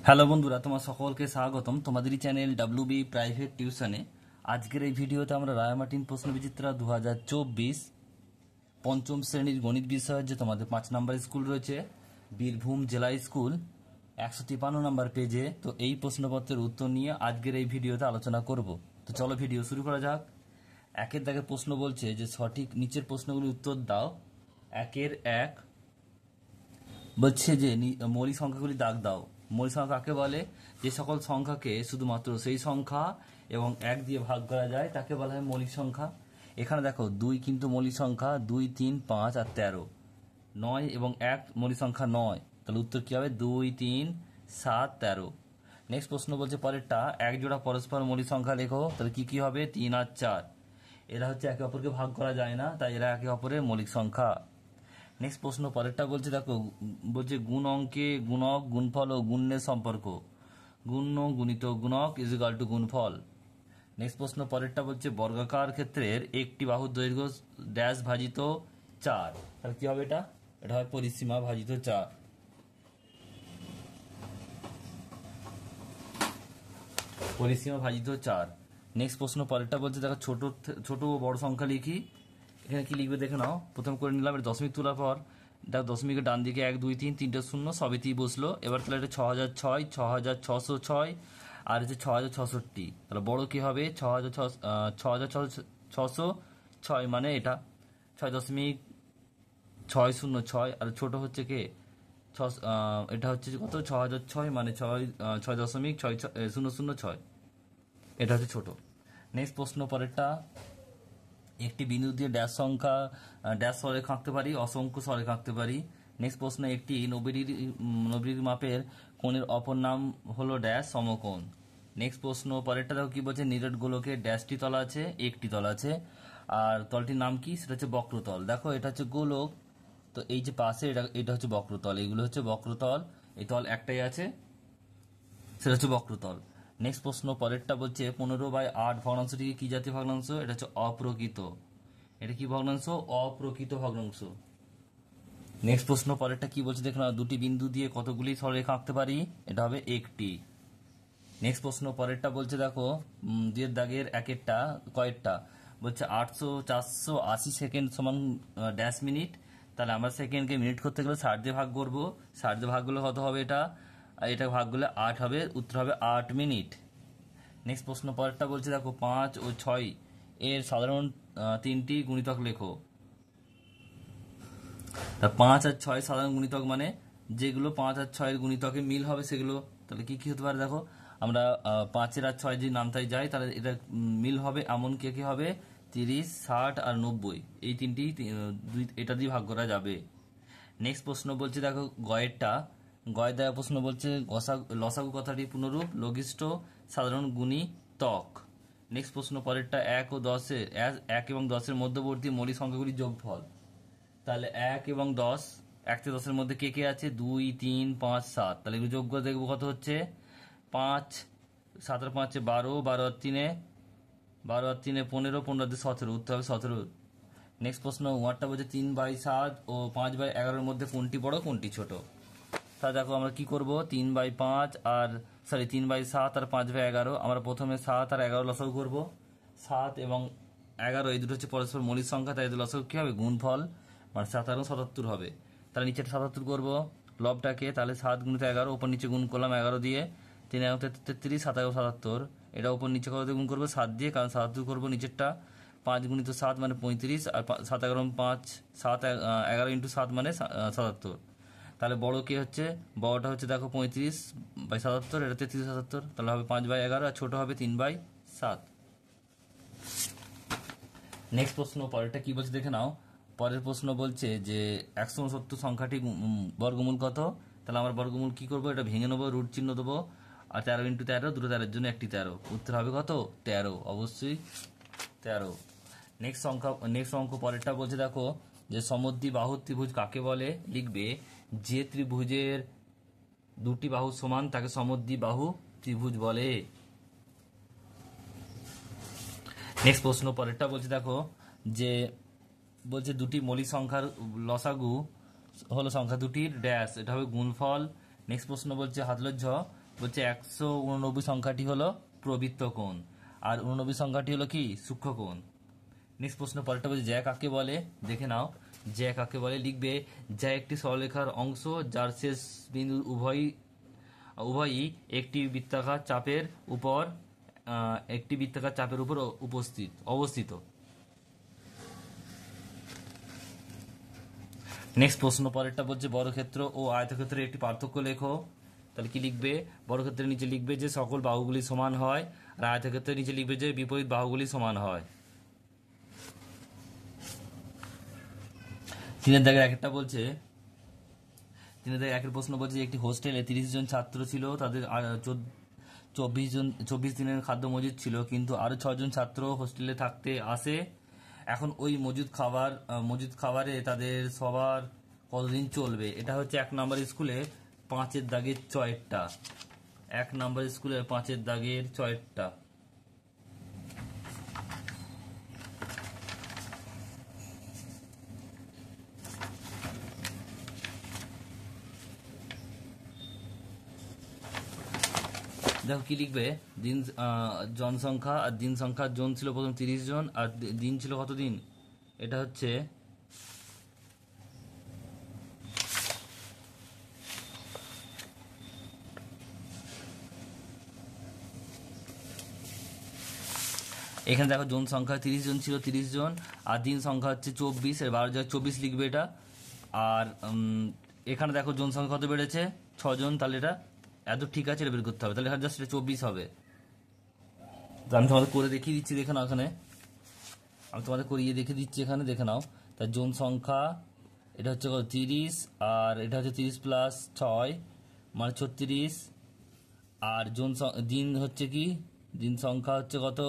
Hello বন্ধুরা, তোমার সকলকে স্বাগতম তোমাদেরই চ্যানেল ডাব্লিউবি প্রাইভেট টিউশনে। আজকের এই ভিডিওতে আমরা রায়মার্টিন প্রশ্নবিচিত্রা 2024 পঞ্চম শ্রেণীর গণিত বিষয়ের যে তোমাদের 5 নম্বর স্কুল রয়েছে বীরভূম জেলা স্কুল 153 নম্বর পেজে, তো এই প্রশ্নপত্রের উত্তর নিয়ে আজকের এই ভিডিওতে আলোচনা করব। তো চলো ভিডিও শুরু করা যাক। একের দাগের প্রশ্ন বলছে যে সঠিক নিচের প্রশ্নগুলির উত্তর দাও। একের এক বলছে যে মৌলিক সংখ্যাগুলি দাগ দাও। মৌলিক সংখ্যা কাকে বলে? যে সকল সংখ্যাকে শুধুমাত্র সেই সংখ্যা এবং 1 দিয়ে ভাগ করা যায় তাকে বলা হয় মৌলিক সংখ্যা। এখানে দেখো 2 কিন্তু মৌলিক সংখ্যা, 2, 3, 5 আর 13। 9 এবং 1 মৌলিক সংখ্যা নয়, তাহলে উত্তর কি হবে? 2, 3, 7, 13। নেক্সট প্রশ্ন বলছে পরেরটা, এক জোড়া পরস্পর মৌলিক সংখ্যা লেখো। তাহলে কি কি হবে? 3 আর 4। এরা হচ্ছে একে অপরকে ভাগ করা যায় না, তাই এরা একে অপরের মৌলিক সংখ্যা। নেক্সট প্রশ্ন পরেরটা বলছে দেখো, বলছে গুণ অঙ্কে গুণক গুণফল ও গুণ্যের সম্পর্ক। গুণ্য গুণিত গুণক ইজ ইকাল টু গুণফল। নেক্সট প্রশ্ন পরেরটা বলছে বর্গাকার ক্ষেত্রের একটি বাহুর দৈর্ঘ্য ড্যাশ ভাজিত 4। তাহলে কি হবে এটা? এটা হয় পরিসীমা ভাজিত 4। পরিসীমা ভাজিত 4। নেক্সট প্রশ্ন পরেরটা বলছে দেখো ছোট ও বড় সংখ্যা লিখি। এখানে কি লিখবে দেখে নাও। প্রথম করে নিলাম, এটা দশমিক তোলার পর দেখো দশমিকের ডান দিকে 1, 2, 3 তিনটে শূন্য সবেতেই বসলো। এবার তাহলে এটা 6006, 6606 আর হচ্ছে 6066। তাহলে বড় কি হবে? 6606 মানে এটা 6.606। আর ছোট হচ্ছে কে? এটা হচ্ছে কত? 6006 মানে 6.6.006। এটা হচ্ছে ছোট। নেক্সট প্রশ্ন পরেরটা, একটি বিন্দু দিয়ে ড্যাশ সংখ্যা ড্যাশ সরেখ আঁকতে পারি, অসংখ্য সরেখ আঁকতে পারি। নেক্সট প্রশ্ন, একটি 90 ডিগ্রি মাপের কোণের অপর নাম হলো ড্যাশ সমকোণ। নেক্সট প্রশ্ন পরেরটা দেখো কি বলছে, নিরেট গোলকের ড্যাশটি তলা আছে, একটি তলা আছে, আর তলটির নাম কি? সেটা হচ্ছে বক্রতল। দেখো এটা হচ্ছে গোলক, তো এই যে পাশে এটা হচ্ছে বক্রতল, এইগুলো হচ্ছে বক্রতল। এই তল একটাই আছে, সেটা হচ্ছে বক্রতল। নেক্সট প্রশ্ন পরেরটা বলছে 15/8 ভগ্নাংশটিকে কি জাতীয় ভগ্নাংশ? এটা হচ্ছে অপ্রকৃত। এটা কি ভগ্নাংশ? অপ্রকৃত ভগ্নাংশ। নেক্সট প্রশ্ন পরেরটা কি বলছে দেখো না, দুটি বিন্দু দিয়ে কতগুলি সরলরেখা আঁকতে পারি? এটা হবে একটি। নেক্সট প্রশ্ন পরেরটা বলছে দেখো, দুয়ের দাগের একেরটা কয়েকটা বলছে 800 480 সেকেন্ড সমান ড্যাশ মিনিট। তাহলে আমরা সেকেন্ডকে মিনিট করতে গেলে 60 দিয়ে ভাগ করবো। 60 দিয়ে ভাগ করলে কত হবে? এটা এটা ভাগ করলে 8 হবে, উত্তর হবে 8 মিনিট। নেক্সট প্রশ্ন পরেরটা বলছে দেখো 5 ও 6 এর সাধারণ তিনটি গুণিতক লেখো। 5 আর 6 সাধারণ গুণিতক মানে যেগুলো 5 আর 6 এর গুণিতকে মিল হবে সেগুলো। তাহলে কি কি হতে পারে দেখো, আমরা 5 আর 6 যদি নামতাই যাই তাহলে এটা মিল হবে এমন কে কে হবে? 30, 60 আর 90। এই তিনটি এটা দিয়ে ভাগ করা যাবে। নেক্সট প্রশ্ন বলছে দেখো গয়ের দেওয়া প্রশ্ন বলছে লসাগু কথাটি পুনরূপ লঘিষ্ঠ সাধারণ গুণিতক। নেক্সট প্রশ্ন পরেরটা 1 এবং 10-এর মধ্যবর্তী মৌলিক সংখ্যাগুলি যোগফল। তাহলে 1 এবং 10, 1 থেকে 10-এর মধ্যে কে কে আছে? 2, 3, 5, 7। তাহলে এগুলো যোগ করে দেখবো কত হচ্ছে? 5, 7 আর 5 12, 12 আর 3 15, 15 আর 17, উত্তর হবে 17। নেক্সট প্রশ্ন ওয়ার্ডটা বলছে 3/7 ও 5/11-এর মধ্যে কোনটি বড় কোনটি ছোট? তা দেখো আমরা কি করব, 3/5 আর 3/7 আর 5/11, আমরা প্রথমে 7 আর 11 লসাগু করব। 7 এবং 11 এই দুটো হচ্ছে পরস্পর মৌলিক সংখ্যা, তাই এদের লসাগু কি হবে? গুণফল, মানে 7 এবং 77 হবে। তাহলে নিচে 77 করব লবটাকে, তাহলে 7 গুণিত 11 উপর নিচে গুণ করলাম 11 দিয়ে, 3 এবং 33, 7 এবং 77। এটা উপর নিচে কত দিয়ে গুণ করবো? 7 দিয়ে, কারণ 77 করবো নিচেরটা। 5 গুণিত 7 মানে 35, আর 7 11 5, 7 11 ইন্টু 7 মানে 77। তাহলে বড় কে হচ্ছে? বড়টা হচ্ছে দেখো 35/77, এটা 33/77, তাহলে হবে 5/11, আর ছোট হবে 3/7। নেক্সট প্রশ্ন পরেরটা কি বলছে দেখে নাও। পরের প্রশ্ন বলছে যে 169 সংখ্যাটি বর্গমূল কত? তাহলে আমরা বর্গমূল কি করব? এটা ভেঙে নেবো, রুট চিহ্ন দেবো, আর 13 ইন্টু 13, দুটো 13-এর জন্য একটি 13, উত্তর হবে কত? 13, অবশ্যই 13। নেক্সট অঙ্ক পরেরটা বলছে দেখো যে সমদ্বিবাহু ত্রিভুজ কাকে বলে? লিখবে, যে ত্রিভুজের দুটি বাহু সমান তাকে সমদ্বিবাহু ত্রিভুজ বলে। নেক্সট প্রশ্ন পরেরটা বলছে দেখো যে বলছে দুটি মৌলিক সংখ্যার লসাগু হলো সংখ্যা দুটির ড্যাশ, এটা হবে গুণফল। নেক্সট প্রশ্ন বলছে হাতলজ বলছে 189 সংখ্যাটি হলো প্রবৃত্ত কোণ, আর 89 সংখ্যাটি হলো কি সূক্ষ্ম কোণ। নেক্সট প্রশ্ন পরেরটা বলছে জ্যা কাকে বলে, দেখে নাও। জ্যা কাকে বলে লিখবে, জ্যা একটি সরলরেখার অংশ যার শেষ বিন্দু উভয়ই একটি বৃত্তাকার চাপের উপর অবস্থিত। নেক্সট প্রশ্ন পরেরটা বলছে বর্গক্ষেত্র ও আয়তক্ষেত্রের একটি পার্থক্য লেখো। তাহলে কি লিখবে, বর্গক্ষেত্রের নিচে লিখবে যে সকল বাহুগুলি সমান হয়, আর আয়তক্ষেত্রের নিচে লিখবে যে বিপরীত বাহুগুলি সমান হয়। 3 দাগের একটা বলছে, 3 দাগের একের প্রশ্ন বলছে একটি হোস্টেলে 30 জন ছাত্র ছিল, তাদের 24 দিনের খাদ্য মজুদ ছিল, কিন্তু আরো 6 জন ছাত্র হোস্টেলে থাকতে আসে। এখন ওই মজুদ খাবারে তাদের সবার কতদিন চলবে? এটা হচ্ছে 1 নম্বর স্কুলে 5 দাগের চয়েরটা, 1 নম্বর স্কুলে 5 দাগের চয়েরটা। দেখো কি লিখবে, জনসংখ্যা আর দিন সংখ্যা, জন ছিল প্রথম 30 জন আর দিন ছিল কত দিন, এটা হচ্ছে এখানে দেখো জন সংখ্যা 30 জন ছিল 30 জন, আর দিন সংখ্যা হচ্ছে 24, এর 12 জায়গায় 24 লিখবে এটা। আর এখানে দেখো জন সংখ্যা কত বেড়েছে, 6 জন, তাহলে এটা এত ঠিক আছে, এটা বের করতে হবে, তাহলে এখানে জাস্ট 24 হবে। তো আমি তোমাদের করে দেখিয়ে দিচ্ছি, দেখে নাও এখানে, আমি তোমাদের করিয়ে দেখে দিচ্ছি, এখানে দেখে নাও। তাই জন সংখ্যা এটা হচ্ছে কত 30, আর এটা হচ্ছে 30 প্লাস 6 মানে 36, আর দিন হচ্ছে কি, দিন সংখ্যা হচ্ছে কত,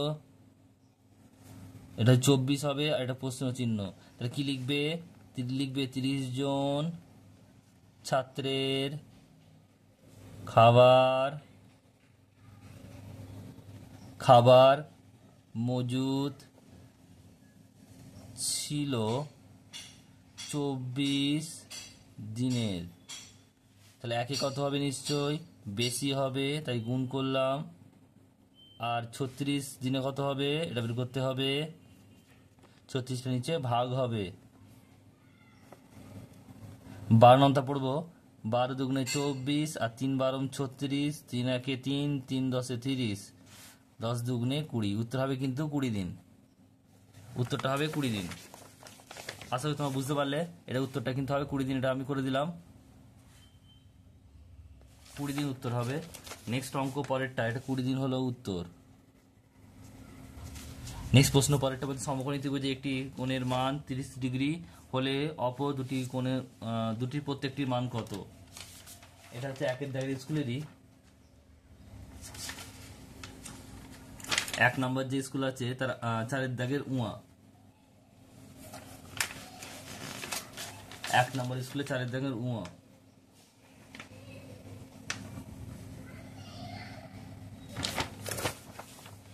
এটা 24 হবে, আর এটা প্রশ্ন চিহ্ন। তাহলে কি লিখবে, লিখবে 30 জন ছাত্রের খাবার মজুদ ছিল 24 দিনের। তাহলে একে কত হবে, নিশ্চয় বেশি হবে, তাই গুণ করলাম। আর 36 দিনে কত হবে, এটা বের করতে হবে, 36টা নিচে ভাগ হবে। 12 নম্বরটা পড়বো, 12 দুগুণে 24, আর 3 12 36, 3 একে 3, 3 10 30, 10 দুগুণে 20, উত্তর হবে কিন্তু 20 দিন, উত্তরটা হবে 20 দিন। আশা করি তোমরা বুঝতে পারলে, এটা উত্তরটা কিন্তু হবে 20 দিন, এটা আমি করে দিলাম, 20 দিন উত্তর হবে। নেক্সট অঙ্ক পরেরটা, এটা 20 দিন হলো উত্তর। নেক্সট প্রশ্ন পরেরটা বলছে সমকোণী ত্রিভুজে একটি কোণের মান 30 ডিগ্রি হলে অপর দুটির প্রত্যেকটির মান কত? এটা হচ্ছে 1 দাগের স্কুলেরই, 1 নম্বর যে স্কুল আছে তার 4 দাগের উয়া, 1 নম্বর স্কুলে 4 দাগের উয়া।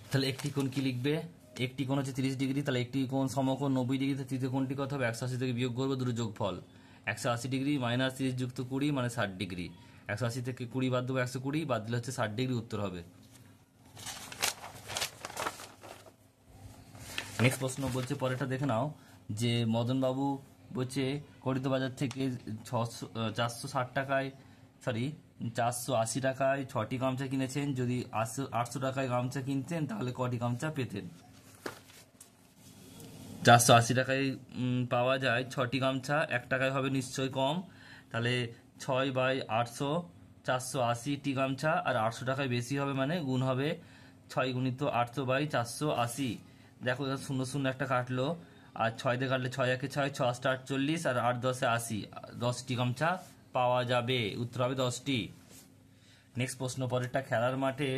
তাহলে একটি কোণ কি লিখবে, একটি কোণ হচ্ছে 30 ডিগ্রি, তাহলে একটি কোণ সমকোণ 90 ডিগ্রি, তৃতীয় কোণটি কত হবে, 180 থেকে বিয়োগ করবো, দুটো যোগফল 180 ডিগ্রি মাইনাস 30 যুক্ত 20 মানে 60 ডিগ্রি, 180 থেকে 20 বাদ দেবো, 120 বাদ দিলে হচ্ছে 60 ডিগ্রি উত্তর হবে। নেক্সট প্রশ্ন বলছে পরেরটা দেখে নাও, যে মদনবাবু বলছে করিত বাজার থেকে 480 টাকায় 6টি গামছা কিনেছেন, যদি 800 টাকায় গামছা কিনতেন তাহলে কটি গামছা পেতেন? 480 টাকায় পাওয়া যায় 6টি গামছা, 1 টাকায় হবে নিশ্চয়ই কম, তাহলে 6/800, 480টি গামছা, আর 800 টাকায় বেশি হবে মানে গুণ হবে 6 গুণিত 800/480। দেখো 0 0 একটা কাটলো, আর 6 দিয়ে কাটলে 6 একে 6, 6 8 48, আর 8 10 80, 10টি গামছা পাওয়া যাবে, উত্তর হবে 10টি। নেক্সট প্রশ্ন পরেরটা, খেলার মাঠে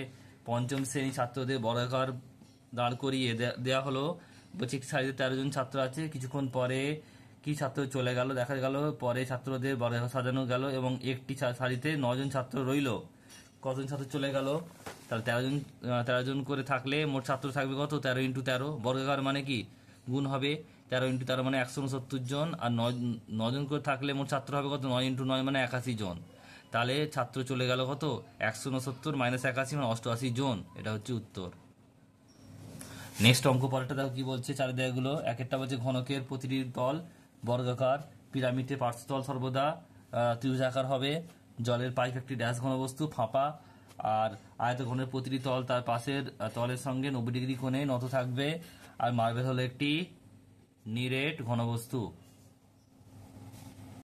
5ম শ্রেণী ছাত্রদের বর্গাকার দাঁড় করিয়ে দেওয়া হলো, বলছে সারিতে 13 জন ছাত্র আছে, কিছুক্ষণ পরে কি ছাত্র চলে গেল, দেখা গেল পরে ছাত্রদের বর্গাকার সাজানো গেল এবং একটি সারিতে 9 জন ছাত্র রইল, কতজন ছাত্র চলে গেল? তাহলে 13 জন করে থাকলে মোট ছাত্র থাকবে কত, 13 × 13, বর্গাকার মানে কি গুণ হবে, 13 × 13 মানে 169 জন, আর 9 জন করে থাকলে মোট ছাত্র হবে কত, 9 × 9 মানে 81 জন। তাহলে ছাত্র চলে গেল কত 169 মাইনাস 81 মানে 88 জন, এটা হচ্ছে উত্তর। নেক্সট অঙ্ক পরেরটা দেখো কি বলছে, চারি দেয়াগুলো একটা বলছে ঘনকের প্রতিটি তল বর্গাকার, পিরামিডের পার্শ্বতল সর্বদা ত্রিভুজাকার হবে, জলের পাইপ একটি ড্যাশ ঘনবস্তু ফাঁপা, আর আয়তঘনের প্রতিটি তল তার পাশের তলের সঙ্গে 90 ডিগ্রি কোণে নত থাকবে, আর মার্বেল হলো একটি নিরেট ঘনবস্তু।